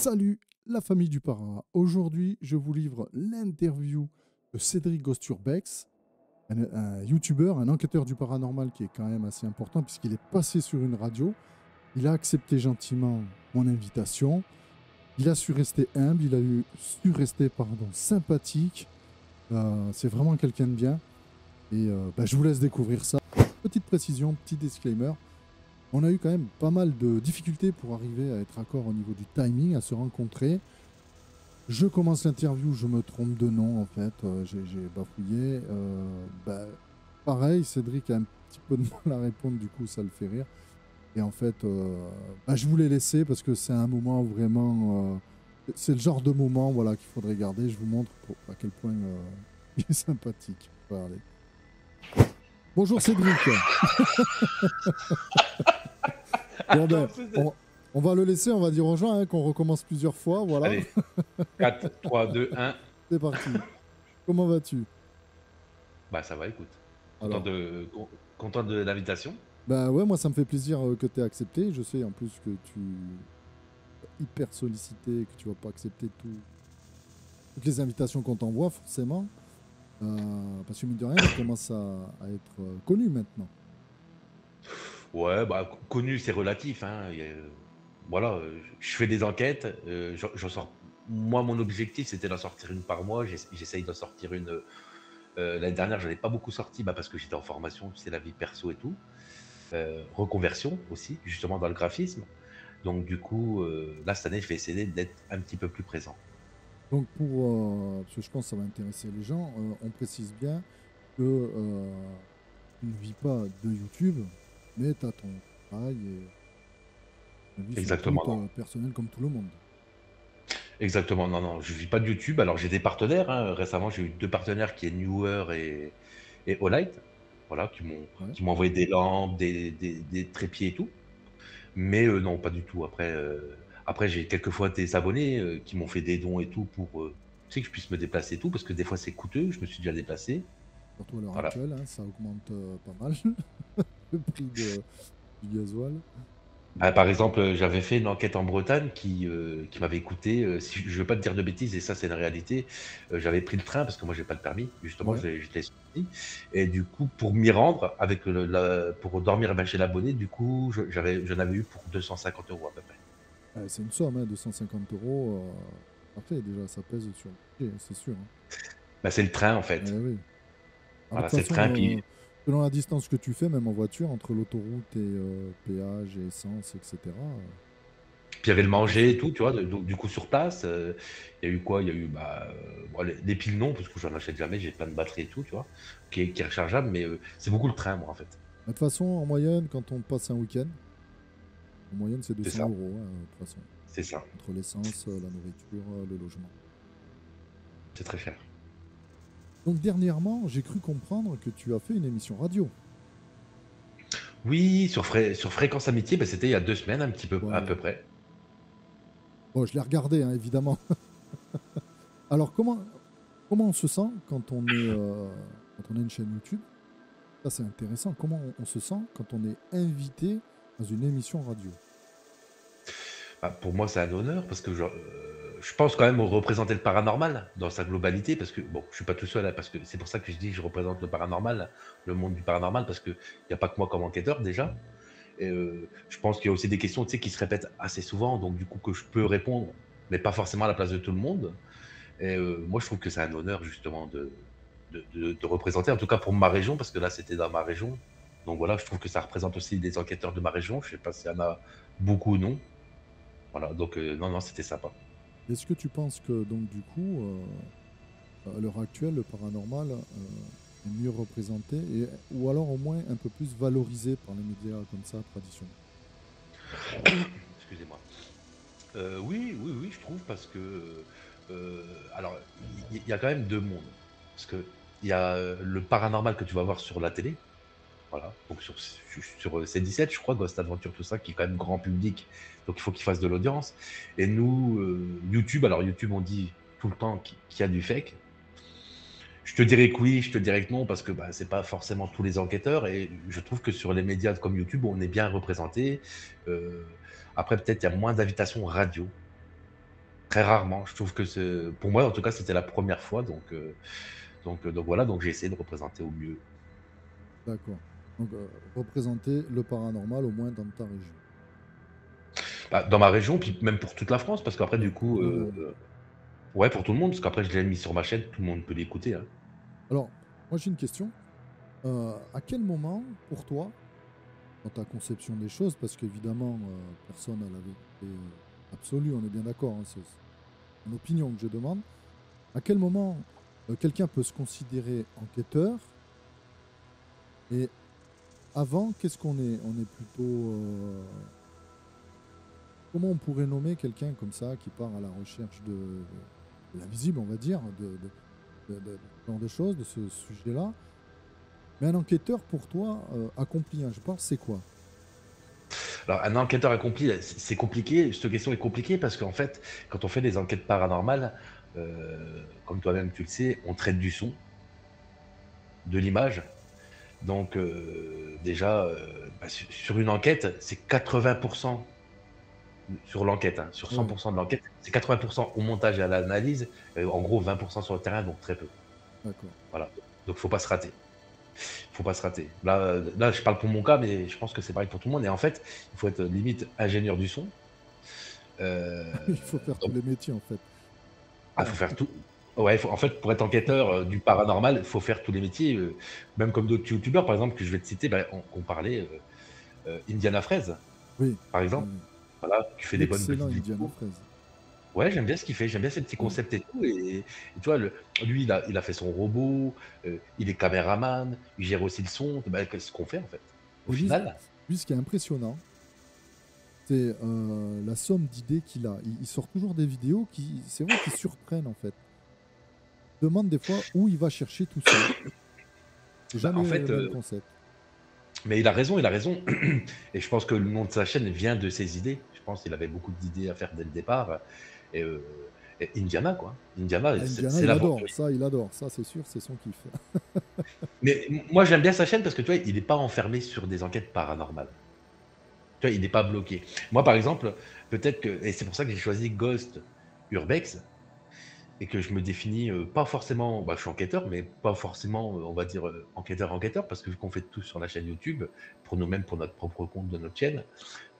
Salut la famille du Para. Aujourd'hui, je vous livre l'interview de Cédric Gosturbex, un youtubeur, un enquêteur du paranormal qui est quand même assez important puisqu'il est passé sur une radio. Il a accepté gentiment mon invitation. Il a su rester humble, il a su rester sympathique. C'est vraiment quelqu'un de bien. Et je vous laisse découvrir ça. Petite précision, petit disclaimer. On a eu quand même pas mal de difficultés pour arriver à être accord au niveau du timing, à se rencontrer. Je commence l'interview, je me trompe de nom en fait, j'ai bafouillé. Pareil, Cédric a un petit peu de mal à répondre, du coup ça le fait rire. Et en fait, je voulais laisser parce que c'est un moment vraiment. C'est le genre de moment voilà, qu'il faudrait garder. Je vous montre à quel point il est sympathique. Regardez. Bonjour Cédric. Bon ben, on va le laisser, on va dire aux gens qu'on recommence plusieurs fois. Voilà. Allez, 4, 3, 2, 1. C'est parti. Comment vas-tu? Bah ça va, écoute. Content Alors, de, content de l'invitation. bah ouais, moi ça me fait plaisir que tu aies accepté. Je sais en plus que tu es hyper sollicité, que tu vas pas accepter toutes les invitations qu'on t'envoie forcément. Parce que mine de rien, tu commences à être connu maintenant. Ouais, bah connu, c'est relatif. Hein. Voilà, je fais des enquêtes. J'en sors. Moi, mon objectif, c'était d'en sortir une par mois. J'essaye d'en sortir une. L'année dernière, je n'en ai pas beaucoup sorti parce que j'étais en formation, tu sais, la vie perso et tout. Reconversion aussi, justement dans le graphisme. Donc du coup, là, cette année, je vais essayer d'être un petit peu plus présent. Donc parce que je pense que ça va intéresser les gens, on précise bien que tu ne vis pas de YouTube, mais tu as ton travail et une vie somme Exactement, toute non. personnelle comme tout le monde. Exactement, non, non, je vis pas de YouTube. Alors j'ai des partenaires, hein. Récemment, j'ai eu 2 partenaires qui est Newer et Olight, voilà, Ouais. qui m'ont envoyé des lampes, des trépieds et tout. Mais non, pas du tout. Après j'ai quelques fois des abonnés, qui m'ont fait des dons et tout pour, tu sais, que je puisse me déplacer et tout, parce que des fois c'est coûteux, je me suis déjà déplacé. Surtout à l'heure Voilà. actuelle, hein, ça augmente pas mal le prix du gasoil. Bah, par exemple, j'avais fait une enquête en Bretagne qui m'avait coûté, si je veux pas te dire de bêtises et ça c'est une réalité, j'avais pris le train parce que moi j'ai pas le permis, justement Ouais. j'étais sorti et du coup pour m'y rendre avec pour dormir chez l'abonné, du coup j'en avais eu pour 250 € à peu près. C'est une somme, hein, 250 euros. Parfait, déjà, ça pèse sur le budget, c'est sûr, hein. Bah, c'est le train en Eh fait. oui. Ah, de toute Voilà, c'est le train façon, puis selon la distance que tu fais, même en voiture, entre l'autoroute et péage et essence, etc., il y avait le ça manger consomme. et tout, tu vois? Donc du coup sur place, il y a eu quoi? Il y a eu, bah, bon les piles non, parce que j'en achète jamais, j'ai plein de batteries et tout, tu vois? Qui est rechargeable, mais c'est beaucoup le train moi en fait. De toute façon, en moyenne, quand on passe un week-end, en moyenne, c'est C'est 200 ça, euros, hein, de toute façon. c'est ça. Entre l'essence, la nourriture, le logement. C'est très cher. Donc, dernièrement, j'ai cru comprendre que tu as fait une émission radio. Oui, sur Fréquence Amitié, bah, c'était il y a 2 semaines, un petit peu à Voilà. peu près. Bon, je l'ai regardé, hein, évidemment. Alors, comment on se sent quand on a une chaîne YouTube? Ça, c'est intéressant. Comment on se sent quand on est invité dans une émission radio? Bah, pour moi, c'est un honneur parce que je pense quand même représenter le paranormal dans sa globalité parce que bon, je suis pas tout seul, hein, parce que c'est pour ça que je dis que je représente le paranormal, le monde du paranormal parce que il y a pas que moi comme enquêteur déjà et je pense qu'il y a aussi des questions, tu sais, qui se répètent assez souvent donc du coup que je peux répondre, mais pas forcément à la place de tout le monde et moi je trouve que c'est un honneur justement de représenter, en tout cas pour ma région parce que là c'était dans ma région. Donc voilà, je trouve que ça représente aussi des enquêteurs de ma région. Je sais pas s'il y en a beaucoup ou non. Voilà, donc non, non, c'était sympa. Est-ce que tu penses que, donc, du coup, à l'heure actuelle, le paranormal est mieux représenté ou alors au moins un peu plus valorisé par les médias comme ça, traditionnels? Excusez-moi. Oui, oui, oui, je trouve parce que alors il y a quand même deux mondes parce que il y a le paranormal que tu vas voir sur la télé, voilà, donc sur C17, je crois, Ghost Adventure, tout ça, qui est quand même grand public, donc il faut qu'il fasse de l'audience. Et nous, YouTube, alors YouTube, on dit tout le temps qu'il y a du fake. Je te dirais que oui, je te dirais que non, parce que bah, c'est pas forcément tous les enquêteurs. Et je trouve que sur les médias comme YouTube, on est bien représenté. Euh, Après, peut-être il y a moins d'invitations radio. Très rarement. Je trouve que pour moi, en tout cas, c'était la première fois. Donc voilà, donc j'ai essayé de représenter au mieux. D'accord. Donc, représenter le paranormal au moins dans ta région. Bah, dans ma région, puis même pour toute la France, parce qu'après, Oui, du pour coup, tout le monde. ouais, pour tout le monde, parce qu'après, je l'ai mis sur ma chaîne, tout le monde peut l'écouter, hein. Alors, moi j'ai une question. À quel moment, pour toi, dans ta conception des choses, parce qu'évidemment, personne n'a la vérité absolue, on est bien d'accord, hein, c'est une opinion que je demande. À quel moment quelqu'un peut se considérer enquêteur et avant, qu'est-ce qu'on est? On est plutôt. Comment on pourrait nommer quelqu'un comme ça qui part à la recherche de l'invisible, on va dire, de ce genre de choses, de ce sujet-là. Mais un enquêteur, pour toi, accompli, hein, je pense, c'est quoi? Alors, un enquêteur accompli, c'est compliqué. Cette question est compliquée parce qu'en fait, quand on fait des enquêtes paranormales, comme toi-même tu le sais, on traite du son, de l'image. Donc, déjà, bah, sur une enquête, c'est 80% sur l'enquête, hein, sur Ouais, 100% de l'enquête, c'est 80% au montage et à l'analyse, en gros 20% sur le terrain, donc très peu. d'accord. Voilà. Donc, faut pas se rater. Faut pas se rater. Là, je parle pour mon cas, mais je pense que c'est pareil pour tout le monde. Et en fait, il faut être limite ingénieur du son. Il faut faire tous Donc, les métiers, en fait. faut faire tout. Ouais, en fait, pour être enquêteur du paranormal, il faut faire tous les métiers. Même comme d'autres youtubeurs, par exemple, que je vais te citer, bah, on parlait Indiana Fraise, Oui, par oui, exemple. oui. Voilà, qui fait des bonnes L'excellent petites Indiana vidéos. Fraise. Ouais, j'aime bien ce qu'il fait, j'aime bien ses petits Oui. concepts et tout. Et tu vois, lui, il a fait son robot, il est caméraman, il gère aussi le son. Bah, qu'est-ce qu'on fait en fait? Au Et lui, final, lui, ce qui est impressionnant, c'est la somme d'idées qu'il a. Il sort toujours des vidéos qui, c'est vrai, qui surprennent, en fait. Je demande des fois où il va chercher tout ça. C'est bah, en jamais le fait, même concept. mais il a raison, il a raison. Et je pense que le nom de sa chaîne vient de ses idées. Je pense qu'il avait beaucoup d'idées à faire dès le départ. Et, et Indiana, quoi. Indiana, Ah, Indiana, c'est il adore. l'aventure. Ça, il adore. Ça, c'est sûr, c'est son kiff. Mais moi, j'aime bien sa chaîne parce que tu vois, il n'est pas enfermé sur des enquêtes paranormales. Tu vois, il n'est pas bloqué. Moi, par exemple, peut-être que, et c'est pour ça que j'ai choisi Ghost Urbex, et que je me définis pas forcément, bah, je suis enquêteur, mais pas forcément, on va dire, enquêteur, parce que vu qu'on fait tout sur la chaîne YouTube, pour nous-mêmes, pour notre propre compte de notre chaîne,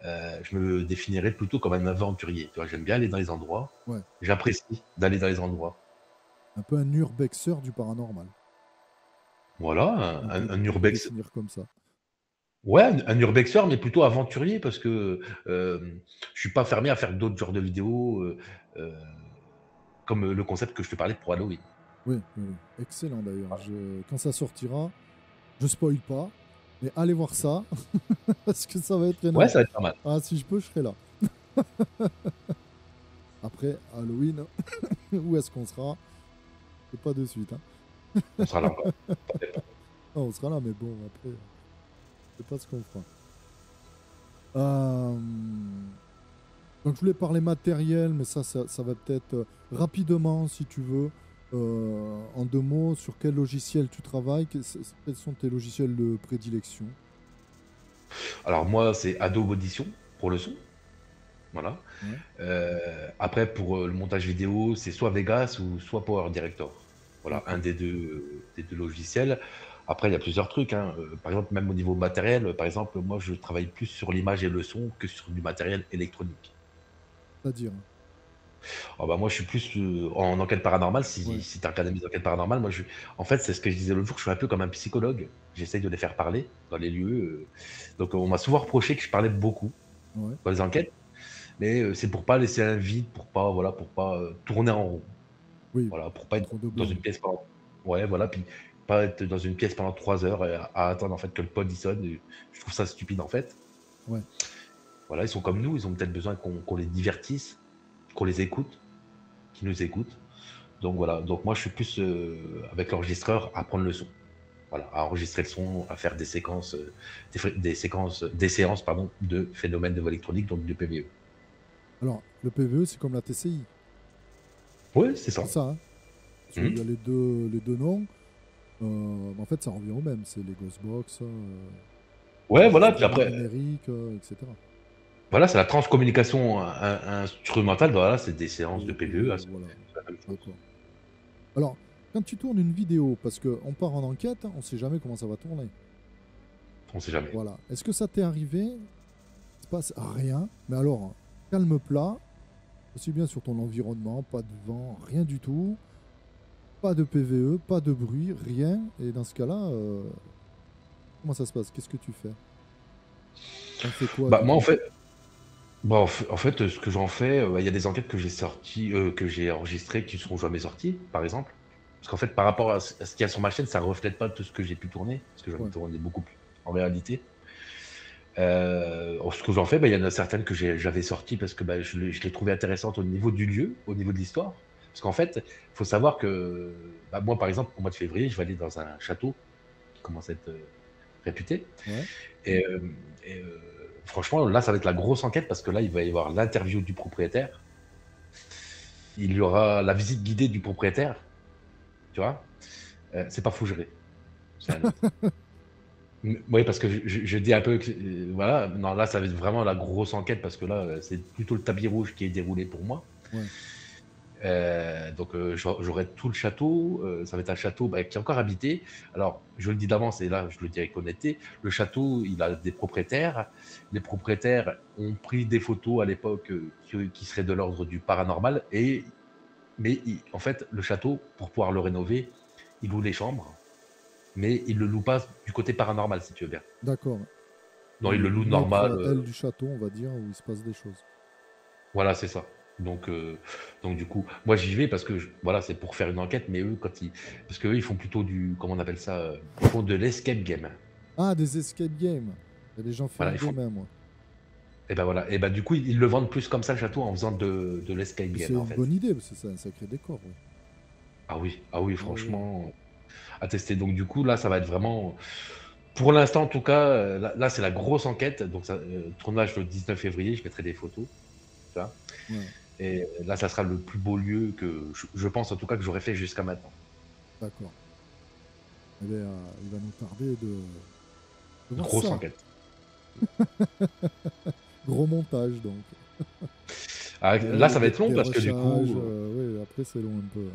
je me définirais plutôt comme un aventurier. Tu vois, j'aime bien aller dans les endroits, Ouais. j'apprécie d'aller dans les endroits. Un peu un urbexeur du paranormal. Voilà, un On peut urbex. définir comme ça. Ouais, un urbexeur, mais plutôt aventurier, parce que je suis pas fermé à faire d'autres genres de vidéos, euh, comme le concept que je te parlais pour Halloween. Oui, oui, oui. Excellent d'ailleurs. Quand ça sortira, je spoil pas, mais allez voir ça, parce que ça va être Ouais, énorme. ça va être pas mal. Ah, si je peux, je serai là. Après, Halloween, où est-ce qu'on sera? C'est pas de suite, hein. On sera là encore. Non, on sera là, mais bon, après, c'est pas ce qu'on fera. Euh, Donc, je voulais parler matériel, mais ça va peut-être rapidement, si tu veux, en deux mots, sur quel logiciel tu travailles, quels sont tes logiciels de prédilection? Alors moi, c'est Adobe Audition pour le son. Voilà. Ouais, Après, pour le montage vidéo, c'est soit Vegas ou soit Power Director. Voilà, un d'accord. des deux logiciels. Après, il y a plusieurs trucs, hein. Par exemple, même au niveau matériel, par exemple, moi, je travaille plus sur l'image et le son que sur du matériel électronique. C'est-à-dire, Ah bah moi, je suis plus en enquête paranormale. ouais, Si tu as regardé mes enquêtes paranormales, en fait, c'est ce que je disais l'autre jour, je suis un peu comme un psychologue. J'essaye de les faire parler dans les lieux. Donc, on m'a souvent reproché que je parlais beaucoup ouais, dans les enquêtes. Mais c'est pour pas laisser un vide, pour pas, voilà, pour pas tourner en rond. oui, Voilà, pour pas être trop de dans une blanc. pièce pendant. Ouais, voilà, puis pas être dans une pièce pendant 3 heures à attendre en fait que le pod y sonne. Je trouve ça stupide en fait. Ouais. Voilà, ils sont comme nous, ils ont peut-être besoin qu'on les divertisse, qu'on les écoute, qu'ils nous écoutent. Donc voilà, donc moi je suis plus avec l'enregistreur à prendre le son. Voilà, à enregistrer le son, à faire des séquences, des séances pardon, de phénomènes de voix électronique, donc de PVE. Alors, le PVE, c'est comme la TCI. Oui, c'est ça. C'est ça, hein? Parce qu'il y a Mhm. les deux noms. En fait, ça revient au même. C'est les Ghostbox, Ouais, voilà, puis enregistrement après, numérique, etc. Voilà, c'est la transcommunication instrumentale, voilà, c'est des séances de PVE, c'est Voilà, la même chose. d'accord. Alors, quand tu tournes une vidéo, parce qu'on part en enquête, on ne sait jamais comment ça va tourner. On sait jamais. Voilà. Est-ce que ça t'est arrivé? Il se passe rien, mais alors, calme plat, aussi bien sur ton environnement, pas de vent, rien du tout, pas de PVE, pas de bruit, rien. Et dans ce cas-là, comment ça se passe? Qu'est-ce que tu fais? On fait quoi Bah, du moi, en coup? fait, bah, en fait, ce que j'en fais, il y a des enquêtes que j'ai sorties, que j'ai enregistrées qui ne seront jamais sorties, par exemple. Parce qu'en fait, par rapport à ce qu'il y a sur ma chaîne, ça reflète pas tout ce que j'ai pu tourner, parce que j'en ai Ouais, tourné beaucoup plus en réalité. Ce que j'en fais, bah, il y en a certaines que j'avais sorties parce que bah, je les trouvais intéressantes au niveau du lieu, au niveau de l'histoire. Parce qu'en fait, il faut savoir que bah, moi, par exemple, au mois de février, je vais aller dans un château qui commence à être réputé. ouais, Et, franchement, là, ça va être la grosse enquête parce que là, il va y avoir l'interview du propriétaire. Il y aura la visite guidée du propriétaire. Tu vois. C'est pas Fougeray, c'est un autre. Oui, parce que je dis un peu que, voilà, non, là, ça va être vraiment la grosse enquête parce que là, c'est plutôt le tapis rouge qui est déroulé pour moi. ouais. Donc, j'aurai tout le château. Ça va être un château bah, qui est encore habité. Alors, je le dis d'avance, et là, je le dis avec honnêteté, le château, il a des propriétaires. Les propriétaires ont pris des photos à l'époque qui seraient de l'ordre du paranormal. Mais en fait, le château, pour pouvoir le rénover, il loue les chambres, mais il le loue pas du côté paranormal, si tu veux bien. D'accord. Non, il le loue Une normal. autre aile du château, on va dire, où il se passe des choses. Voilà, c'est ça. Donc du coup, moi j'y vais parce que voilà, c'est pour faire une enquête, mais eux, parce qu'eux, ils font plutôt comment on appelle ça, ils font de l'escape game. Ah, des escape games. Et les gens font Voilà, de même, moi. et ben voilà, et ben du coup, ils le vendent plus comme ça le château en faisant de l'escape Mais game c'est en une fait. bonne idée, parce que c'est un sacré décor. Ouais. Ah oui, Ah oui. franchement, à tester. Donc du coup, là, ça va être vraiment, pour l'instant en tout cas, là, c'est la grosse enquête. Donc tournage le 19 février, je mettrai des photos, tu vois. Ouais, Et là, ça sera le plus beau lieu que je pense en tout cas que j'aurais fait jusqu'à maintenant. d'accord. Eh bien, il va nous tarder de voir Grosse ça. enquête. Gros montage, donc. Ah, là, ça va être long Des parce que du rechages. coup, Oui, après, c'est long un peu.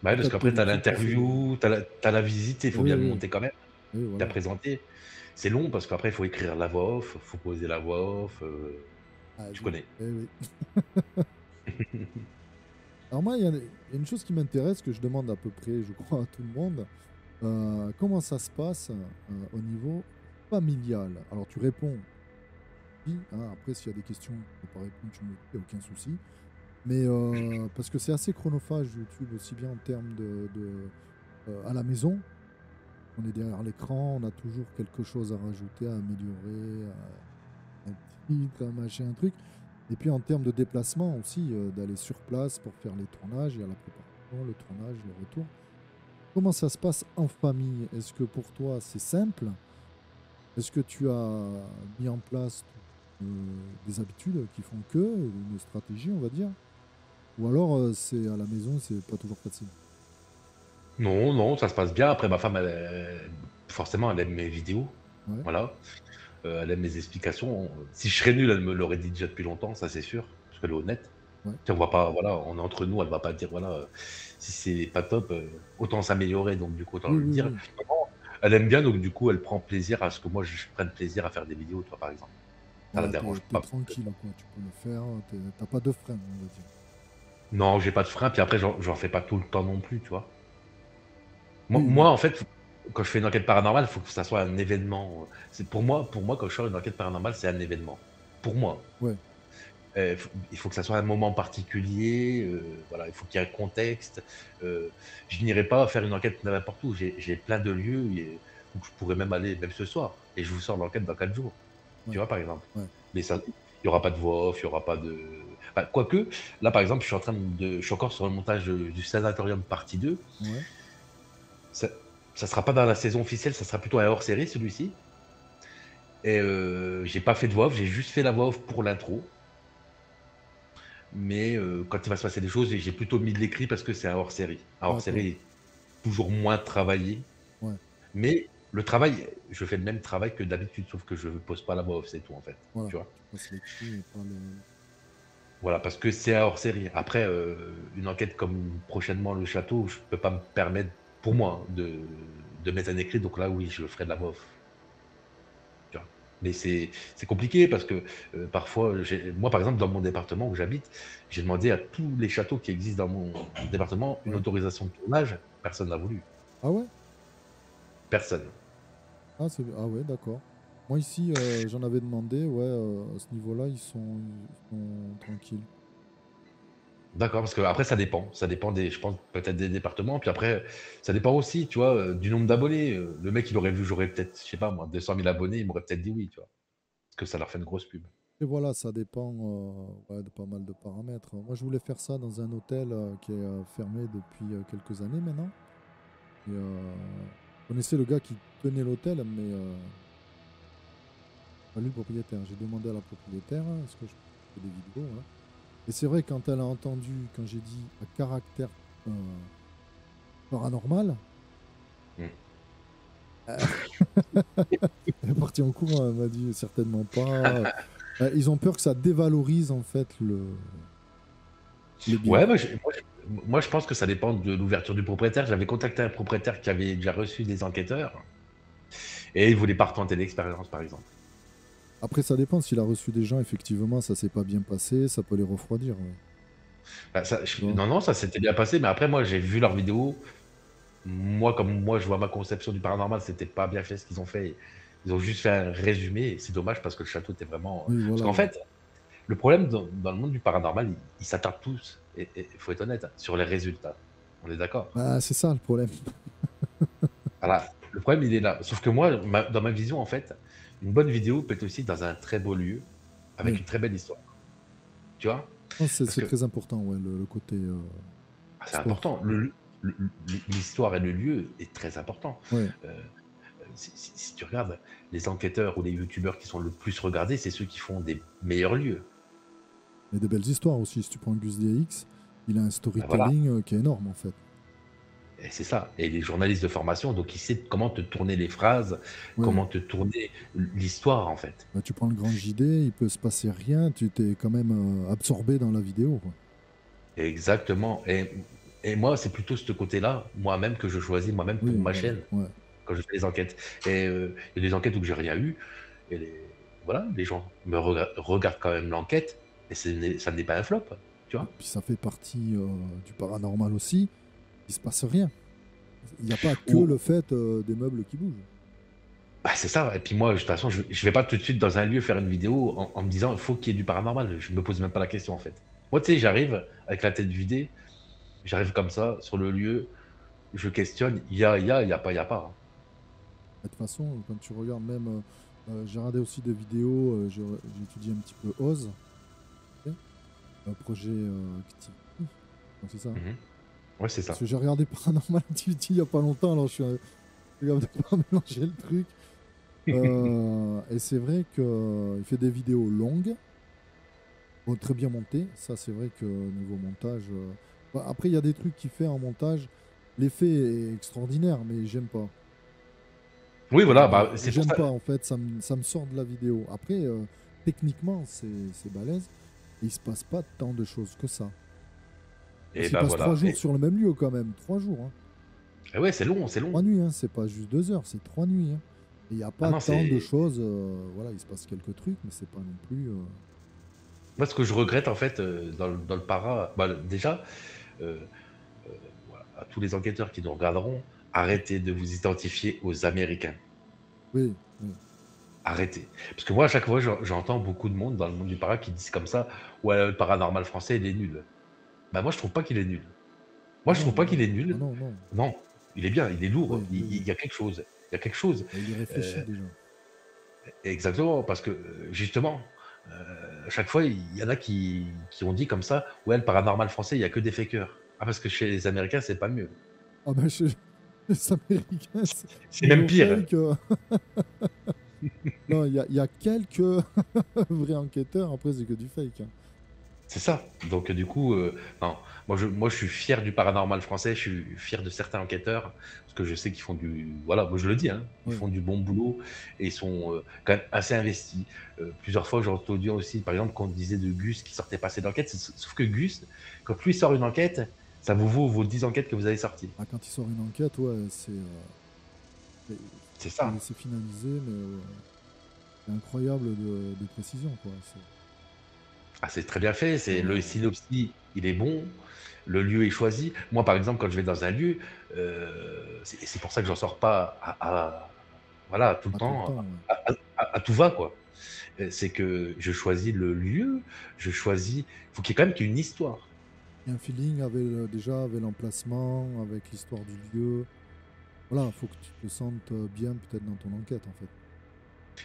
bah ouais, En parce cas de qu'après, tu as politique, tu sais. l'interview, t'as la visite, il faut Oui, bien le oui, monter quand même, oui, bien voilà. présenter. C'est long parce qu'après, il faut écrire la voix off, il faut poser la voix off. Ah Tu oui, connais. eh oui. Alors moi, il y a une chose qui m'intéresse, que je demande à peu près, je crois, à tout le monde. Comment ça se passe au niveau familial? Alors tu réponds, oui, hein, après s'il y a des questions, tu ne peux pas répondre, tu me le dis, il n'y a aucun souci. Mais parce que c'est assez chronophage YouTube, aussi bien en termes à la maison, on est derrière l'écran, on a toujours quelque chose à rajouter, à améliorer, un titre, un machin, un truc. Et puis en termes de déplacement aussi, d'aller sur place pour faire les tournages, il y a la préparation, le tournage, le retour. Comment ça se passe en famille? Est-ce que pour toi c'est simple? Est-ce que tu as mis en place des habitudes qui font que, une stratégie, on va dire? Ou alors c'est à la maison, c'est pas toujours facile? Non, non, ça se passe bien. Après, ma femme, forcément, elle aime mes vidéos. Ouais, Voilà. Elle aime mes explications. Si je serais nul, elle me l'aurait dit déjà depuis longtemps, ça c'est sûr, parce qu'elle est honnête. ouais. Tu sais, on va pas, voilà, on est entre nous, elle va pas dire, voilà, si c'est pas top, autant s'améliorer, donc du coup, autant Oui, le oui, dire. oui. Elle aime bien, donc du coup, elle prend plaisir à ce que moi, je prenne plaisir à faire des vidéos, toi, par exemple. Ça la Ouais, dérange t'es pas. tranquille, quoi. Tu peux le faire, t'as pas de frein, on va dire. Non, j'ai pas de frein, puis après, j'en fais pas tout le temps non plus, tu vois. Oui, Moi, oui. en fait, quand je fais une enquête paranormale, il faut que ça soit un événement. C'est pour moi, quand je sors une enquête paranormale, c'est un événement. Pour moi. Ouais, Il faut que ça soit un moment particulier, voilà, il faut qu'il y ait un contexte. Je n'irai pas faire une enquête n'importe où. J'ai plein de lieux où je pourrais même aller, même ce soir, et je vous sors l'enquête dans 4 jours. Tu ouais, vois, par exemple. ouais, Mais ça, il n'y aura pas de voix off, il n'y aura pas de. Enfin, quoique, là, par exemple, je suis encore sur le montage du Sanatorium partie 2. ouais. Ça ne sera pas dans la saison officielle, ça sera plutôt un hors-série, celui-ci. Et j'ai pas fait de voix off, j'ai juste fait la voix off pour l'intro. Mais quand il va se passer des choses, j'ai plutôt mis de l'écrit parce que c'est un hors-série. Un D'accord. hors-série est toujours moins travaillé. Ouais, Mais le travail, je fais le même travail que d'habitude, sauf que je pose pas la voix off, c'est tout en fait. Voilà, Tu vois? tu passes l'écrit et pas le. Voilà, parce que c'est hors série. Après, une enquête comme prochainement le château, je peux pas me permettre, pour moi, hein, de mettre un écrit. Donc là, oui, je ferai de la voix off. Tu vois? Mais c'est compliqué parce que parfois, moi, par exemple, dans mon département où j'habite, j'ai demandé à tous les châteaux qui existent dans mon département une Ouais. autorisation de tournage. Personne n'a voulu. Ah ouais? Personne. Ah, ah ouais, d'accord. Moi ici, j'en avais demandé, ouais, à ce niveau-là, ils sont tranquilles. D'accord, parce que après ça dépend des, je pense peut-être des départements, puis après ça dépend aussi, tu vois, du nombre d'abonnés. Le mec il aurait vu, j'aurais peut-être, je sais pas moi, 200 000 abonnés, il m'aurait peut-être dit oui, tu vois, parce que ça leur fait une grosse pub. Et voilà, ça dépend ouais, de pas mal de paramètres. Moi, je voulais faire ça dans un hôtel qui est fermé depuis quelques années maintenant. Et, je connaissais le gars qui tenait l'hôtel, mais pas lui le propriétaire. J'ai demandé à la propriétaire, hein, est-ce que je fais des vidéos, hein. Et c'est vrai, quand elle a entendu, quand j'ai dit à caractère euh, paranormal, Mm. euh, elle est partie en courant, elle m'a dit certainement pas. Ils ont peur que ça dévalorise en fait le bien. Ouais, moi, je pense que ça dépend de l'ouverture du propriétaire. J'avais contacté un propriétaire qui avait déjà reçu des enquêteurs et il voulait pas retenter l'expérience, par exemple. Après, ça dépend. S'il a reçu des gens, effectivement, ça s'est pas bien passé, ça peut les refroidir. Ouais. Bah, Tu vois. non, non, ça s'était bien passé, mais après moi j'ai vu leurs vidéos. Moi, comme moi, je vois ma conception du paranormal, c'était pas bien fait ce qu'ils ont fait. Ils ont juste fait un résumé, et c'est dommage parce que le château était vraiment. Oui, Parce voilà, qu'en ouais. fait, le problème dans le monde du paranormal, ils s'attardent tous, et il faut être honnête, hein, sur les résultats. On est d'accord? Bah, c'est ça le problème. Voilà. Le problème, il est là. Sauf que moi, dans ma vision, en fait, une bonne vidéo peut être aussi dans un très beau lieu, avec Oui. une très belle histoire. Tu vois? Non, Parce c'est que très important, ouais, le côté c'est histoire. important. L'histoire et le lieu est très important. Ouais. Euh, si tu regardes les enquêteurs ou les youtubeurs qui sont le plus regardés, c'est ceux qui font des meilleurs lieux. Mais des belles histoires aussi. Si tu prends Gus DX, il a un Ben voilà, storytelling qui est énorme, en fait. et c'est ça. Et les journalistes de formation, donc il sait comment te tourner les phrases, Ouais. comment te tourner l'histoire en fait. Bah, tu prends le grand JD, il peut se passer rien, tu t'es quand même absorbé dans la vidéo, quoi. Exactement. Et moi, c'est plutôt ce côté-là, moi-même, que je choisis moi-même pour Oui, ma voilà. chaîne, Ouais. quand je fais les enquêtes. Et il y a des enquêtes où j'ai rien eu, et voilà, les gens me regardent quand même l'enquête, et ça n'est pas un flop, tu vois. Puis ça fait partie du paranormal aussi. Il se passe rien. Il n'y a pas que Ou, le fait des meubles qui bougent. Bah, c'est ça. Et puis moi, de toute façon, je vais pas tout de suite dans un lieu faire une vidéo en me disant il faut qu'il y ait du paranormal. Je me pose même pas la question en fait. Moi, tu sais, j'arrive avec la tête vidée, j'arrive comme ça sur le lieu, je questionne, il y a pas, il y a pas, hein. De toute façon, quand tu regardes même, j'ai regardé aussi des vidéos, j'ai étudié un petit peu Oz, ok, un projet Activity. Donc c'est ça. Mhm. Ouais, c'est Parce ça. que j'ai regardé Paranormal Activity il n'y a pas longtemps, alors je suis capable de pas mélanger le truc. Et c'est vrai qu'il fait des vidéos longues, bon, très bien montées. Ça, c'est vrai que niveau montage. Bah, après, il y a des trucs qu'il fait en montage. L'effet est extraordinaire, mais j'aime pas. Oui, voilà, bah, c'est pour J'aime ça. pas, en fait, ça me sort de la vidéo. Après, techniquement, c'est balèze. Et il se passe pas tant de choses que ça. Parce Et qu'il bah passe 3 jours voilà. sur le même lieu quand même. 3 jours, hein. Et ouais, c'est long, c'est long. 3 nuits, hein. C'est pas juste 2 heures, c'est 3 nuits, hein. Et il n'y a Ah pas non, tant de c'est. choses. Voilà, il se passe quelques trucs, mais c'est pas non plus. Moi, ce que je regrette en fait dans le para, bah, déjà, euh, euh, voilà, à tous les enquêteurs qui nous regarderont, arrêtez de vous identifier aux Américains. Oui, oui. Arrêtez. Parce que moi, à chaque fois, j'entends beaucoup de monde dans le monde du para qui disent comme ça, ouais, le paranormal français, il est nul. Bah moi, je trouve pas qu'il est nul. Moi, Ah je non, trouve mais pas qu'il non. est Ah nul. non, non. Non, il est bien, il est lourd. Oui, oui, Il oui. y a quelque chose. Il y a quelque chose. Et il y réfléchit Euh, déjà. Exactement, parce que justement, à chaque fois, il y en a qui ont dit comme ça, ouais, le paranormal français, il y a que des fakeurs. Ah, parce que chez les Américains, c'est pas mieux. Ah ben, les Américains, C'est même niveau pire. fake. Non, il y a quelques vrais enquêteurs. Après, c'est que du fake, hein. C'est ça. Donc du coup, non, moi je suis fier du paranormal français, je suis fier de certains enquêteurs, parce que je sais qu'ils font du voilà, moi je le dis, hein, ils Ouais. font du bon boulot et ils sont, quand même assez investis. Plusieurs fois j'ai entendu aussi, par exemple, qu'on disait de Gus qui sortait pas assez d'enquêtes, sauf que Gus, quand lui sort une enquête, ça vous vaut vos 10 enquêtes que vous avez sorties. Ah, quand il sort une enquête, ouais, c'est C'est ça. c'est finalisé, mais c'est incroyable de précision, quoi. Ah, c'est très bien fait, Ah c'est le ouais. synopsis, il est bon, le lieu est choisi. Moi, par exemple, quand je vais dans un lieu, c'est pour ça que j'en sors pas voilà, tout le Pas tout le temps, temps, ouais. à tout va, quoi. C'est que je choisis le lieu, je choisis il faut qu'il y ait une histoire. Il y a un feeling avec déjà avec l'emplacement, avec l'histoire du lieu. Voilà, faut que tu te sentes bien peut-être dans ton enquête, en fait.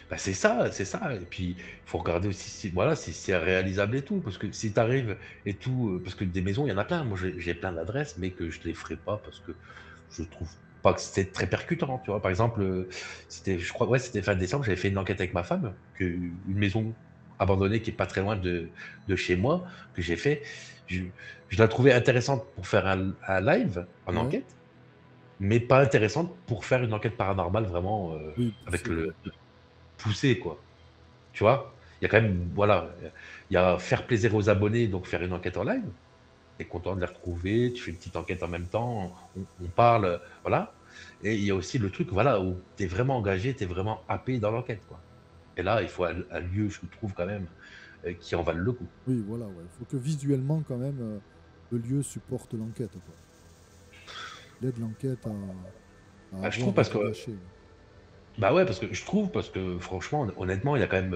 Bah, c'est ça et puis, il faut regarder aussi si voilà, si c'est réalisable et tout, parce que si tu arrives et tout, parce que des maisons, il y en a plein. Moi, j'ai plein d'adresses, mais que je les ferai pas parce que je trouve pas que c'est très percutant, tu vois? Par exemple, c'était je crois ouais, c'était fin décembre, j'avais fait une enquête avec ma femme, une maison abandonnée qui est pas très loin de chez moi, que j'ai fait. Je je la trouvais intéressante pour faire un live en Ouais, enquête, mais pas intéressante pour faire une enquête paranormale vraiment, oui, avec poussé, quoi. le poussée, quoi. Tu vois? Il y a quand même voilà, il y a faire plaisir aux abonnés, donc faire une enquête en live. Tu es content de les retrouver, tu fais une petite enquête en même temps, on parle, voilà. Et il y a aussi le truc, voilà, où tu es vraiment engagé, tu es vraiment happé dans l'enquête, quoi. Et là, il faut un lieu, je trouve quand même, qui en vale le coup. Oui, voilà, ouais. Il faut que visuellement, quand même, le lieu supporte l'enquête, quoi. Il aide l'enquête à Bah, je trouve avoir et parce pas que gâcher, ouais. bah, ouais, parce que je trouve parce que franchement, honnêtement, il y a quand même,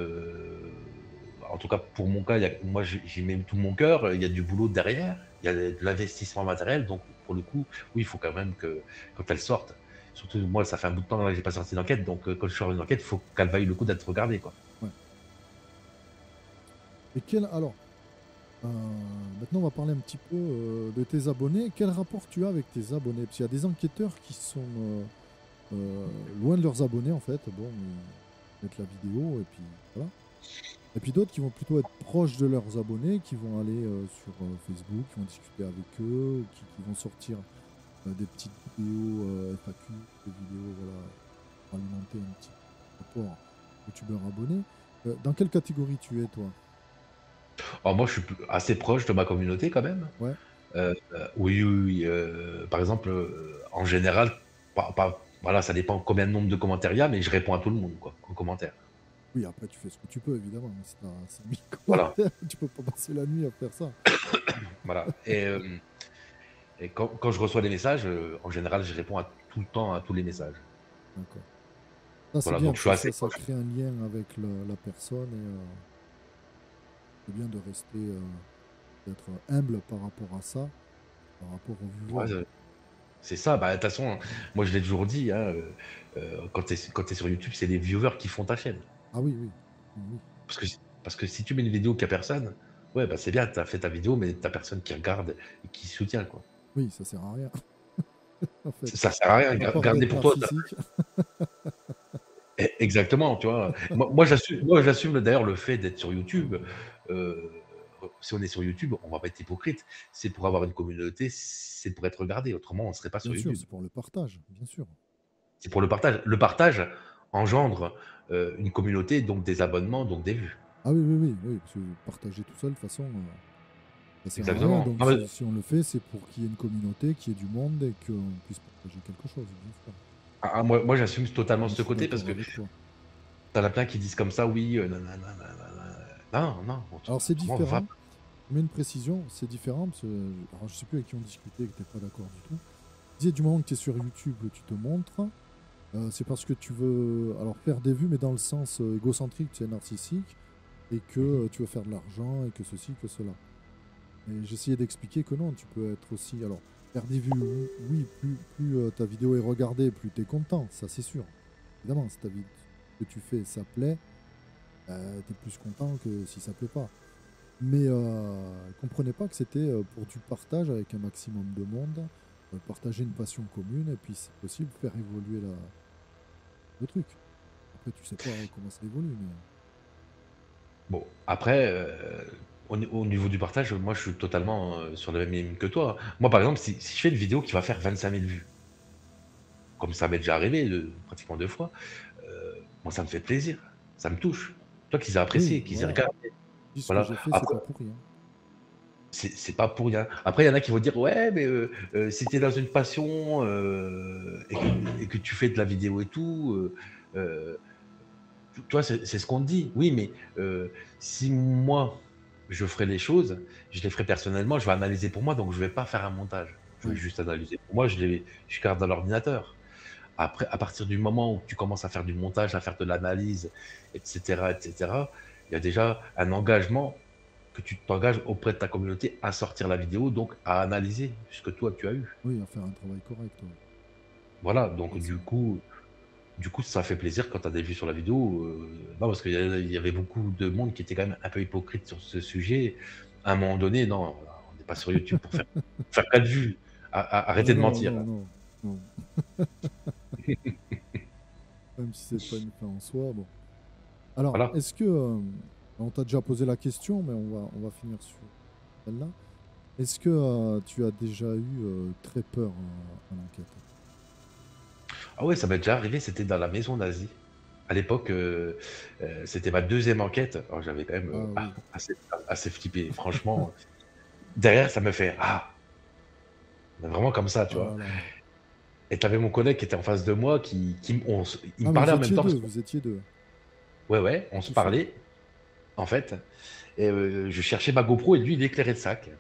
en tout cas pour mon cas, il y a moi j'y mets tout mon cœur, il y a du boulot derrière, il y a de l'investissement matériel, donc pour le coup, oui, il faut quand même que quand elle sorte, surtout moi ça fait un bout de temps que j'ai pas sorti d'enquête, donc quand je sors une enquête, il faut qu'elle vaille le coup d'être regardée, quoi. Ouais. Et alors, maintenant, on va parler un petit peu de tes abonnés. Quel rapport tu as avec tes abonnés? Parce qu'il y a des enquêteurs qui sont loin de leurs abonnés, en fait. Bon, ils mettent la vidéo et puis voilà. Et puis d'autres qui vont plutôt être proches de leurs abonnés, qui vont aller sur Facebook, qui vont discuter avec eux, ou qui vont sortir des petites vidéos FAQ, des vidéos voilà, pour alimenter un petit rapport youtubeur abonné. Dans quelle catégorie tu es, toi? Alors moi, je suis assez proche de ma communauté quand même. Ouais. Oui, oui, oui, par exemple, en général, voilà, ça dépend combien de nombre de commentaires il y a, mais je réponds à tout le monde, quoi, en commentaire. Oui, après, tu fais ce que tu peux, évidemment. Si tu as 5000 Voilà, commentaires, tu peux pas passer la nuit à faire ça. voilà. Et quand je reçois des messages, en général, je réponds à tout le temps à tous les messages. D'accord. Ça, c'est Voilà, bien, donc je parce suis que assez ça proche. crée un lien avec la personne et c'est bien de rester, d'être humble par rapport à ça, par rapport aux Ouais, viewers. c'est ça. Bah, de toute façon, moi, je l'ai toujours dit, hein, quand tu es sur YouTube, c'est les viewers qui font ta chaîne. Ah oui, oui. Oui, oui. Parce que, parce que si tu mets une vidéo qu'il y a personne, ouais, bah, c'est bien, tu as fait ta vidéo, mais tu personne qui regarde et qui soutient, quoi. Oui, ça sert à rien, en fait. Ça sert à rien. À part Garder d'être pour toi. narcissique. Exactement, tu vois? Moi, j'assume d'ailleurs le fait d'être sur YouTube. Heu, si on est sur YouTube, on va pas être hypocrite. C'est pour avoir une communauté, c'est pour être regardé, autrement on serait pas Bien sur sûr, YouTube. c'est pour le partage, bien sûr. C'est pour le partage. Le partage engendre, une communauté, donc des abonnements, donc des vues. Ah oui, oui, oui, oui, parce que partager tout seul, de toute façon, ça sert à rien. Exactement. Donc Non mais si on le fait, c'est pour qu'il y ait une communauté, qu'il y ait du monde et qu'on puisse partager quelque chose, bien sûr. moi j'assume totalement Je ce suis côté parce d'accord que avec toi. tu en as plein qui disent comme ça: «Oui, nanana, nanana». Non, non, Alors c'est autrement va différent, je mets une précision, c'est différent, parce que alors, je sais plus avec qui on discutait, que tu pas d'accord du tout. Disais du moment que tu es sur YouTube, tu te montres, c'est parce que tu veux alors faire des vues, mais dans le sens égocentrique, tu es narcissique, et que mmh mh. tu veux faire de l'argent, et que ceci, que cela. Et j'essayais d'expliquer que non, tu peux être aussi. Alors, faire des vues, oui, plus ta vidéo est regardée, plus tu es content, ça c'est sûr. Évidemment, si ta vidéo que tu fais, ça plaît, tu es plus content que si ça plaît pas. Mais comprenez pas que c'était pour du partage avec un maximum de monde, partager une passion commune, et puis, si possible, faire évoluer le truc. Après, tu sais pas comment ça évolue, mais Bon, après, au niveau du partage, moi, je suis totalement, sur la même ligne que toi. Moi, par exemple, si je fais une vidéo qui va faire 25 000 vues, comme ça m'est déjà arrivé pratiquement 2 fois, moi, ça me fait plaisir, ça me touche. Toi, qu'ils aient Oui, apprécié, qu'ils aient voilà. regardé, Dis ce que voilà. j'ai fait, c'est Après, pas pour rien. c'est pas pour rien. Après, il y en a qui vont dire: «Ouais, mais si tu es dans une passion, et que tu fais de la vidéo et tout, heu, tu vois, c'est ce qu'on te dit. Oui, mais si moi, je ferais les choses, je les ferais personnellement, je vais analyser pour moi, donc je vais pas faire un montage. Je vais Ouais. juste analyser pour moi, je garde dans l'ordinateur. Après, à partir du moment où tu commences à faire du montage, à faire de l'analyse, et cetera, il y a déjà un engagement que tu t'engages auprès de ta communauté à sortir la vidéo, donc à analyser ce que toi tu as eu. Oui, à faire un travail correct, ouais. Voilà, donc C'est ça. du coup, ça fait plaisir quand tu as des vues sur la vidéo. Non, parce qu'il y avait beaucoup de monde qui était quand même un peu hypocrite sur ce sujet. À un moment donné, non, on n'est pas sur YouTube pour faire 4 vues. Ah Arrêtez de non, mentir. non, non, non. Même si c'est pas une fin en soi, bon. Alors, Voilà. est-ce que, on t'a déjà posé la question, mais on va finir sur celle-là. Est-ce que tu as déjà eu très peur en enquête? Ah ouais, ça m'est déjà arrivé, c'était dans la maison d'Asie. À l'époque, c'était ma deuxième enquête. Alors j'avais quand même Ah oui. assez flippé. Franchement, derrière, ça me fait ah, vraiment comme ça, tu Oh vois. là là. Et tu avais mon collègue qui était en face de moi, il Ah, me mais parlait en même temps. Parce que, vous étiez deux ouais, ouais, à on se tout faire. parlait, en fait. Et je cherchais ma GoPro et lui, il éclairait le sac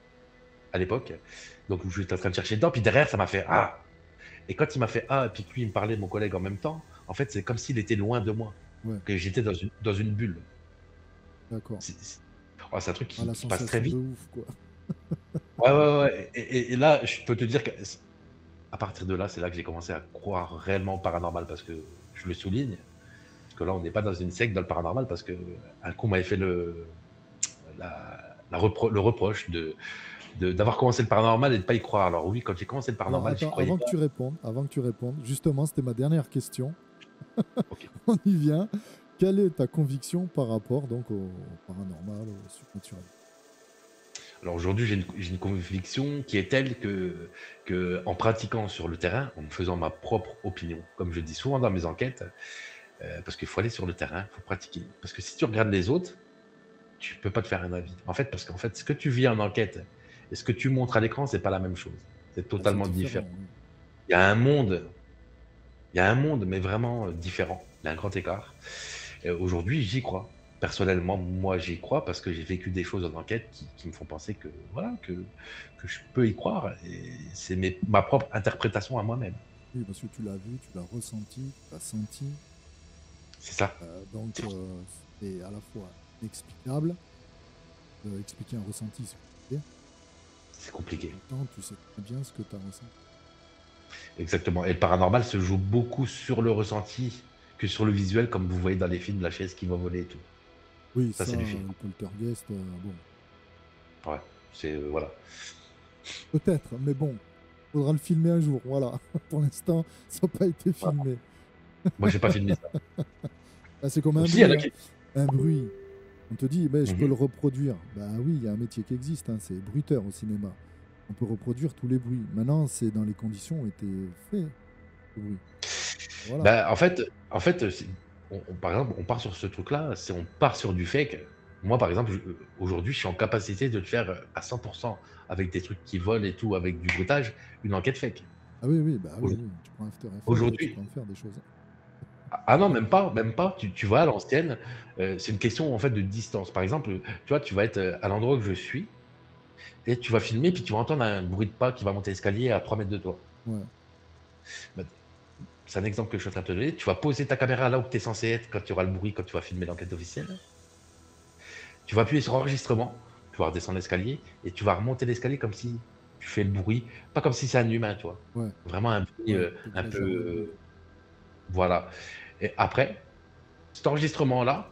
à l'époque. Donc je suis en train de chercher dedans. Puis derrière, ça m'a fait ah. Et quand il m'a fait ah, et puis que lui, il me parlait, mon collègue, en même temps, en fait, c'est comme s'il était loin de moi, Ouais, que j'étais dans une bulle. d'accord. Oh, c'est un truc Ah, la qui passe très sensation de vite. ouf, quoi. Ouais, ouais, ouais. Et là, je peux te dire que à partir de là, c'est là que j'ai commencé à croire réellement au paranormal parce que je le souligne. Parce que là, on n'est pas dans une secte dans le paranormal parce que un coup, on m'avait fait le reproche d'avoir commencé le paranormal et de ne pas y croire. Alors oui, quand j'ai commencé le Alors, paranormal, j'y attends, croyais pas. avant que tu répondes, justement, c'était ma dernière question. Ok. On y vient. Quelle est ta conviction par rapport donc au paranormal, au surnaturel? Alors aujourd'hui, j'ai une conviction qui est telle que en pratiquant sur le terrain, en me faisant ma propre opinion, comme je dis souvent dans mes enquêtes, parce qu'il faut aller sur le terrain, il faut pratiquer. Parce que si tu regardes les autres, tu peux pas te faire un avis. En fait, parce qu'en fait, ce que tu vis en enquête et ce que tu montres à l'écran, c'est pas la même chose. C'est Ah, c'est totalement différent. différent, oui. Il y a un monde, il y a un monde, mais vraiment différent. Il y a un grand écart. Et aujourd'hui, j'y crois. Personnellement, moi, j'y crois parce que j'ai vécu des choses en enquête qui me font penser que voilà, que je peux y croire. Et c'est ma propre interprétation à moi-même. Oui, parce que tu l'as vu, tu l'as ressenti, tu l'as senti. C'est ça. Donc, C'est c'est à la fois inexplicable. Expliquer un ressenti, c'est compliqué. c'est Et en compliqué. même temps, tu sais très bien ce que tu as ressenti. Exactement. Et le paranormal se joue beaucoup sur le ressenti que sur le visuel, comme vous voyez dans les films, la chaise qui va voler et tout. Oui, Ça, ça, c'est du film. le poltergeist, bon, Ouais. C'est voilà. peut-être, mais bon, faudra le filmer un jour, voilà. Pour l'instant, ça n'a pas été Voilà. filmé. Moi, j'ai pas filmé ça. Ah, c'est comme un Aussi, il y en bruit, a hein. qui. Un bruit. On te dit, ben, je peux Mhm. le reproduire. Ben oui, il y a un métier qui existe, hein, c'est bruiteur au cinéma. On peut reproduire tous les bruits. Maintenant, c'est dans les conditions où étaient faits le bruit. Voilà. Bah, en fait, par exemple, on part sur ce truc-là, on part sur du fake. Moi, par exemple, aujourd'hui, je suis en capacité de le faire à 100% avec des trucs qui volent et tout, avec du bruitage, une enquête fake. Ah oui, oui, bah oui, Aujourd- oui. Tu prends After Effects et tu Aujourd'hui, peux en faire des choses. ah non, même pas, même pas. Tu vois, à l'ancienne, c'est une question en fait de distance. Par exemple, tu vois, tu vas être à l'endroit où je suis et tu vas filmer, puis tu vas entendre un bruit de pas qui va monter l'escalier à 3 mètres de toi. Ouais. Bah, c'est un exemple que je suis en train de te donner. Tu vas poser ta caméra là où tu es censé être quand tu auras le bruit, quand tu vas filmer l'enquête officielle. Tu vas appuyer sur enregistrement, tu vas redescendre l'escalier et tu vas remonter l'escalier comme si tu fais le bruit, pas comme si c'est un humain, tu vois. Ouais, Vraiment un bruit ouais, un peu. t'exagères le bruit. Voilà. Et après, cet enregistrement-là,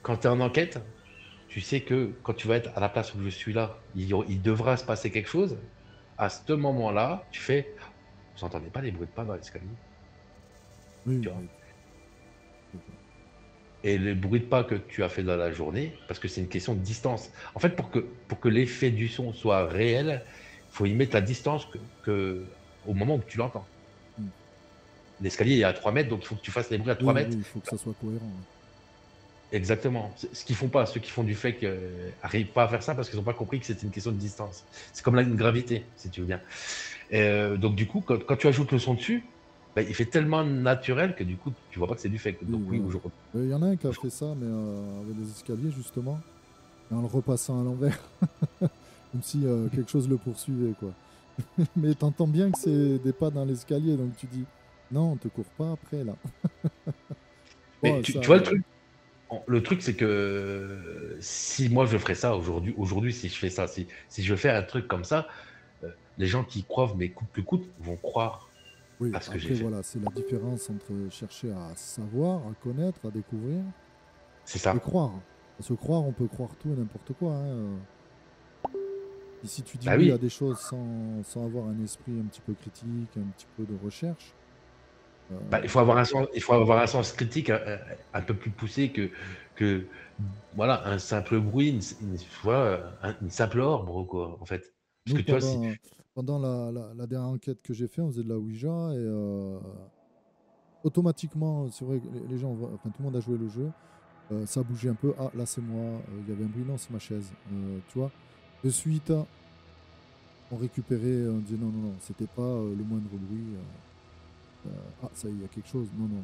quand tu es en enquête, tu sais que quand tu vas être à la place où je suis là, il devra se passer quelque chose. À ce moment-là, tu fais. Vous n'entendez pas les bruits de pas dans l'escalier, Oui, tu vois. oui, je vois. et les bruits de pas que tu as fait dans la journée, parce que c'est une question de distance. En fait, pour que l'effet du son soit réel, il faut y mettre la distance au moment où tu l'entends. Mmh. L'escalier est à 3 mètres, donc il faut que tu fasses les bruits à 3 Oui, oui, mètres. il faut que ça soit cohérent, ouais. Exactement. Ce qu'ils font pas, ceux qui font du fake arrivent pas à faire ça parce qu'ils n'ont pas compris que c'était une question de distance. C'est comme une gravité, si tu veux bien. Donc du coup, quand tu ajoutes le son dessus, bah, il fait tellement naturel que du coup, tu vois pas que c'est du fake. Oui, Donc oui, voilà. aujourd'hui. Il y en a un qui a fait ça, mais avec des escaliers justement, et en le repassant à l'envers, comme si, quelque chose le poursuivait, quoi. Mais tu entends bien que c'est des pas dans l'escalier, donc tu dis: «Non, on te court pas après là». Mais Bon tu ça vois le truc? Le truc, c'est que si moi je ferais ça aujourd'hui, si je fais ça, si je fais un truc comme ça, les gens qui croient, mais coûte que coûte, vont croire oui, à ce que j'ai après fait. voilà, c'est la différence entre chercher à savoir, à connaître, à découvrir C'est et ça. croire. Parce que croire, on peut croire tout et n'importe quoi, hein, et si tu dis Bah oui à oui. des choses sans avoir un esprit un petit peu critique, un petit peu de recherche, Bah, il faut avoir un sens critique un peu plus poussé que voilà, un simple bruit, voilà, une simple orbre, quoi, en fait. Parce nous que tu vois, si pendant la dernière enquête que j'ai fait, on faisait de la ouija et automatiquement, c'est vrai que les gens voient enfin tout le monde a joué le jeu, ça bougeait un peu: «Ah là c'est moi», il y avait un bruit: «Non c'est ma chaise», tu vois? De suite, on récupérait, on disait: «Non, non, non, c'était pas, le moindre bruit», «Ah ça y est, il y a quelque chose». Non, non,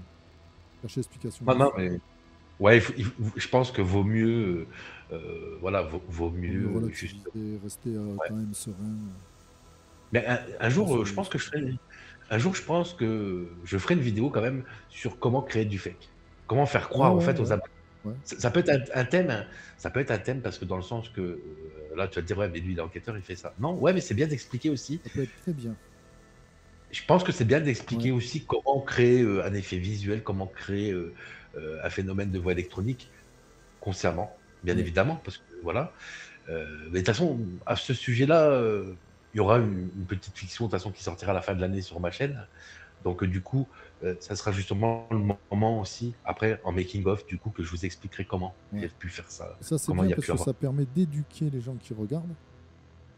chercher explication non, de non, suite. mais ouais, je pense que vaut mieux, voilà, vaut Vaut mieux mieux, juste relativiser, rester, ouais. quand même serein, Mais un pas jour, se je rouler pense que dessus, quoi. je pense que je ferai une vidéo quand même sur comment créer du fake. Comment faire Ouais, croire, en ouais, fait, aux ouais, abonnés. ouais, Ça peut être un thème, hein, ça peut être un thème parce que dans le sens que, là, tu vas te dire: «Ouais, mais lui, il est enquêteur, il fait ça». Non, ouais, mais c'est bien d'expliquer aussi. ça peut être très bien. Je pense que c'est bien Ouais, d'expliquer aussi comment créer, un effet visuel, comment créer, un phénomène de voix électronique consciemment, bien ouais. évidemment, parce que voilà. Mais de toute façon, à ce sujet-là, il y aura une petite fiction de toute façon qui sortira à la fin de l'année sur ma chaîne. Donc, du coup, ça sera justement le moment aussi, après, en making of, du coup, que je vous expliquerai comment Ouais. j'ai pu faire ça, Et ça, c'est comment il bien y a parce pu que avoir. ça permet d'éduquer les gens qui regardent.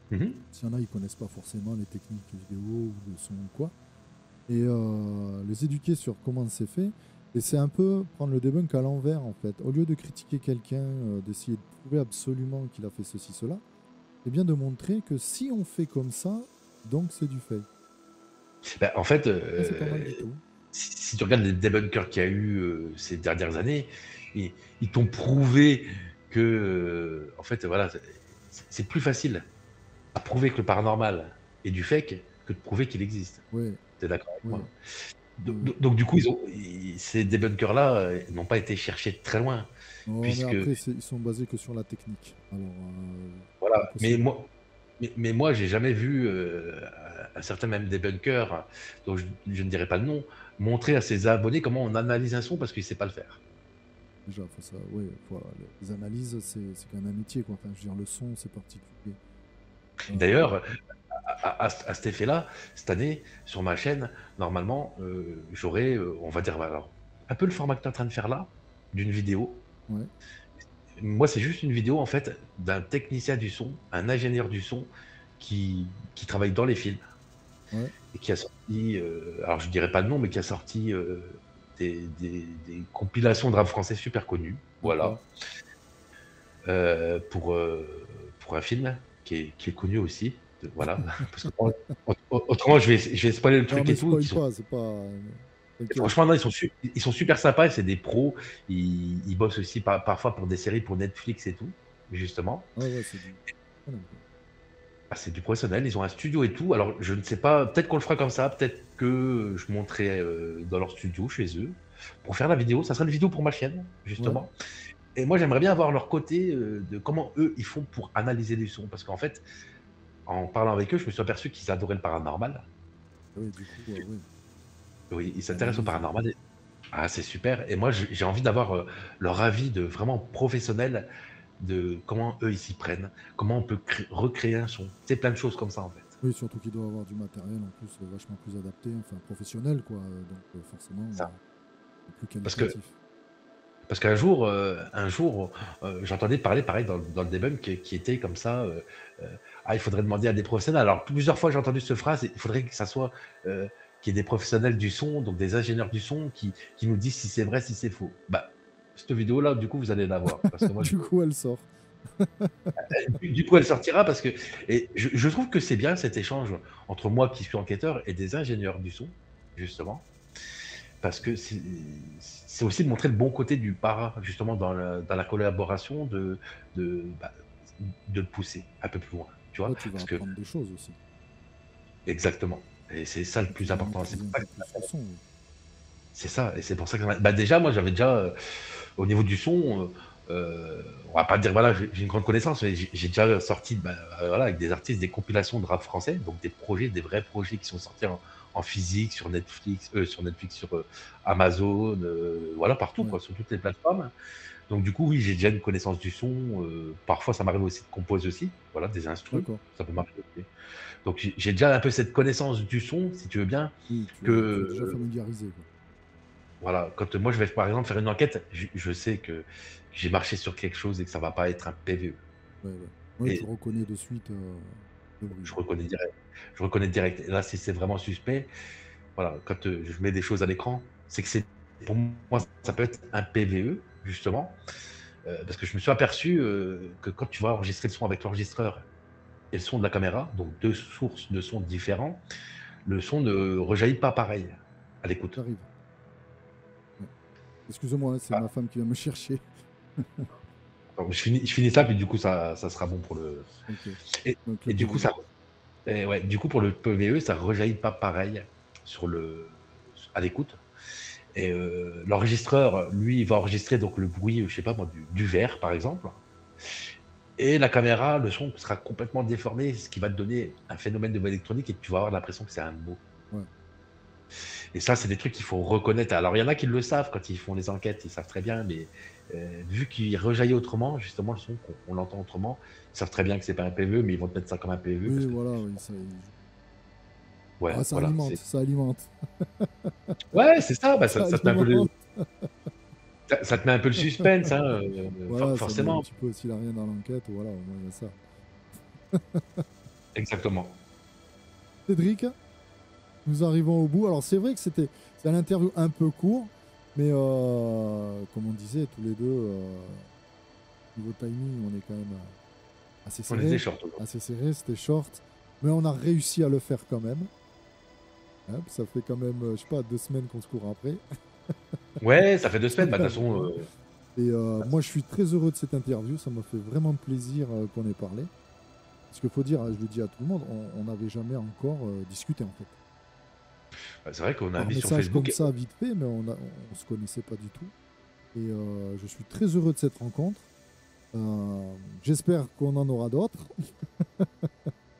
Mmh mh. S'il y en a, ils connaissent pas forcément les techniques vidéo ou de son ou quoi. Et les éduquer sur comment c'est fait. Et c'est un peu prendre le debunk à l'envers, en fait. Au lieu de critiquer quelqu'un, d'essayer de prouver absolument qu'il a fait ceci, cela, c'est bien de montrer que si on fait comme ça, donc c'est du fake. Bah, en fait, Ça, c'est pas mal du tout. si tu regardes les debunkers qu'il y a eu, ces dernières années, ils t'ont prouvé que, en fait, voilà, c'est plus facile à prouver que le paranormal est du fake que de prouver qu'il existe. Ouais, Tu es d'accord avec ouais, moi? oui, oui. Donc du coup, ces debunkers-là, n'ont pas été cherchés très loin, Non, mais puisque après, ils sont basés que sur la technique. Alors, voilà. impossible. Mais moi, j'ai jamais vu un certain même debunker, dont je ne dirai pas le nom, montrer à ses abonnés comment on analyse un son parce qu'il sait pas le faire. Déjà, faut ça, ouais, les analyses, c'est quand même un métier, quoi. Enfin, je veux dire, le son, c'est particulier. Euh, D'ailleurs, à cet effet-là, cette année, sur ma chaîne, normalement, j'aurai, on va dire, alors, un peu le format que tu es en train de faire là, d'une vidéo. ouais, Moi, c'est juste une vidéo en fait d'un technicien du son, un ingénieur du son qui travaille dans les films ouais, et qui a sorti, alors je dirais pas le nom, mais qui a sorti, des compilations de rap français super connues, d'accord. voilà, pour, pour un film qui est connu aussi, voilà, parce que autrement je vais spoiler le Non, truc mais et tout, spoil qui sont pas, c'est pas. et T'inquiète. franchement non, ils sont super sympas et c'est des pros. Ils bossent aussi parfois pour des séries pour Netflix et tout, justement. Ouais, ouais, c'est du. Voilà, quoi. Ah, c'est du professionnel, ils ont un studio et tout. Alors, je ne sais pas, peut-être qu'on le fera comme ça, peut-être que je monterai dans leur studio chez eux pour faire la vidéo. Ça sera une vidéo pour ma chaîne, Ouais, justement. Et moi, j'aimerais bien avoir leur côté de comment eux, ils font pour analyser les sons. Parce qu'en fait, en parlant avec eux, je me suis aperçu qu'ils adoraient le paranormal. ouais, du coup, ouais, Oui, ils s'intéressent au l'analyse. paranormal. Ah, c'est super. Et moi, j'ai envie d'avoir leur avis de vraiment professionnel de comment eux, ils s'y prennent, comment on peut recréer un son. C'est plein de choses comme ça, en fait. Oui, surtout qu'il doit avoir du matériel en plus vachement plus adapté, enfin professionnel, quoi. Donc, forcément, Ça. plus Parce que qualitatif. Parce qu'un jour, j'entendais parler pareil dans le debunk qui était comme ça, «Ah, il faudrait demander à des professionnels». Alors plusieurs fois j'ai entendu cette phrase, il faudrait que ça soit, qu'il y ait des professionnels du son, donc des ingénieurs du son qui nous disent si c'est vrai, si c'est faux. Bah, cette vidéo-là, du coup, vous allez la voir parce que moi je Du coup, elle sort. du coup, elle sortira parce que et je trouve que c'est bien cet échange entre moi qui suis enquêteur et des ingénieurs du son, justement. Parce que c'est aussi de montrer le bon côté du para, justement, dans la collaboration, bah, de le pousser un peu plus loin, tu vois? Toi, tu vas Parce que apprendre des choses aussi. exactement et c'est ça le Et tu plus vas important. C'est maîtriser pour un ça peu que plus le son. Oui. c'est ça et c'est pour ça que bah, déjà, moi, j'avais déjà, au niveau du son, on va pas dire, voilà, j'ai une grande connaissance, mais j'ai déjà sorti, bah, voilà, avec des artistes, des compilations de rap français, donc des projets, des vrais projets qui sont sortis en physique sur Netflix, sur, Amazon, voilà, partout, Ouais, quoi, sur toutes les plateformes. Donc du coup, oui, j'ai déjà une connaissance du son, parfois ça m'arrive aussi de composer aussi, voilà, des instrus, d'accord. ça peut m'arriver aussi. Donc j'ai déjà un peu cette connaissance du son, si tu veux bien, Oui, tu es déjà que, familiarisé, quoi. voilà, quand moi je vais par exemple faire une enquête, je sais que j'ai marché sur quelque chose et que ça va pas être un PVE. Ouais, ouais. Ouais, tu Et reconnais de suite le bruit. je Ouais. reconnais direct. Je reconnais direct. Et là, si c'est vraiment suspect, voilà, quand je mets des choses à l'écran, c'est que c'est pour moi ça peut être un PVE justement, parce que je me suis aperçu que quand tu vas enregistrer le son avec l'enregistreur et le son de la caméra, donc deux sources de son différents, le son ne rejaillit pas pareil à l'écoute. J'arrive. Ouais. Excuse-moi, hein, c'est Ah, ma femme qui vient me chercher. donc je finis ça, puis du coup ça sera bon pour le. Ok. Et, Donc le et du coup PVE. ça Et ouais, du coup, pour le PVE, ça rejaillit pas pareil sur à l'écoute. Et l'enregistreur, lui, il va enregistrer donc le bruit, je sais pas moi, du verre, par exemple. Et la caméra, le son sera complètement déformé, ce qui va te donner un phénomène de voix électronique et tu vas avoir l'impression que c'est un mot. Ouais. Et ça, c'est des trucs qu'il faut reconnaître. Alors, il y en a qui le savent quand ils font les enquêtes, ils savent très bien, mais vu qu'il rejaillit autrement, justement, le son, qu'on l'entend autrement, ils savent très bien que c'est pas un PVE, mais ils vont te mettre ça comme un PVE Oui, parce que, voilà, oui, ça, ouais, ah, ça voilà, alimente, c'est. ça alimente. Ouais, c'est ça, bah, Ça ça te met un peu alimente. ça te met un peu le suspense, hein, Voilà, ça met un forcément. petit peu s'il a rien dans l'enquête, voilà, au moins il y a ça. Exactement. Cédric, nous arrivons au bout. Alors c'est vrai que c'est un interview un peu court, mais comme on disait tous les deux, niveau timing, on est quand même assez On était serré. short aujourd'hui. Assez serré, c'était short. Mais on a réussi à le faire quand même. Hein, ça fait quand même, je sais pas, 2 semaines qu'on se court après. Ouais, ça fait 2 Ça semaines, bah, fait de un toute façon, moment. Et moi, je suis très heureux de cette interview. Ça m'a fait vraiment plaisir qu'on ait parlé. Parce qu'il faut dire, hein, je le dis à tout le monde, on n'avait jamais encore discuté en fait. bah, c'est vrai qu'on a Par mis sur message Facebook comme ça, vite fait, mais on se connaissait pas du tout. Et je suis très heureux de cette rencontre. J'espère qu'on en aura d'autres.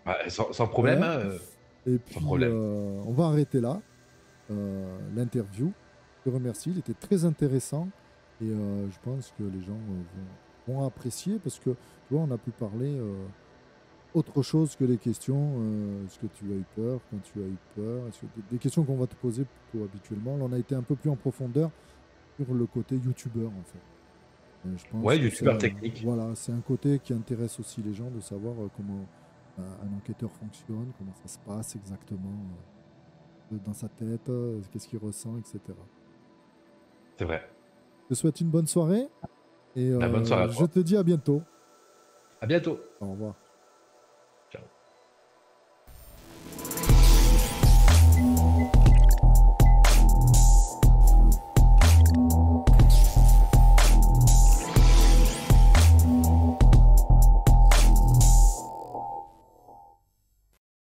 bah, sans problème, Ouais. hein, Et sans puis, problème. on va arrêter là l'interview. Je te remercie, il était très intéressant. Et je pense que les gens vont apprécier parce que, tu vois, on a pu parler autre chose que les questions. Est-ce que tu as eu peur? Quand tu as eu peur? Est-ce que des questions qu'on va te poser plutôt habituellement. Là, on a été un peu plus en profondeur sur le côté youtubeur, en fait. Je pense Ouais, que youtubeur technique. voilà, c'est un côté qui intéresse aussi les gens de savoir comment un enquêteur fonctionne, comment ça se passe exactement dans sa tête, qu'est-ce qu'il ressent, etc. C'est vrai. Je te souhaite une bonne soirée et Bah, bonne soirée à je toi. te dis à bientôt. À bientôt. Au revoir.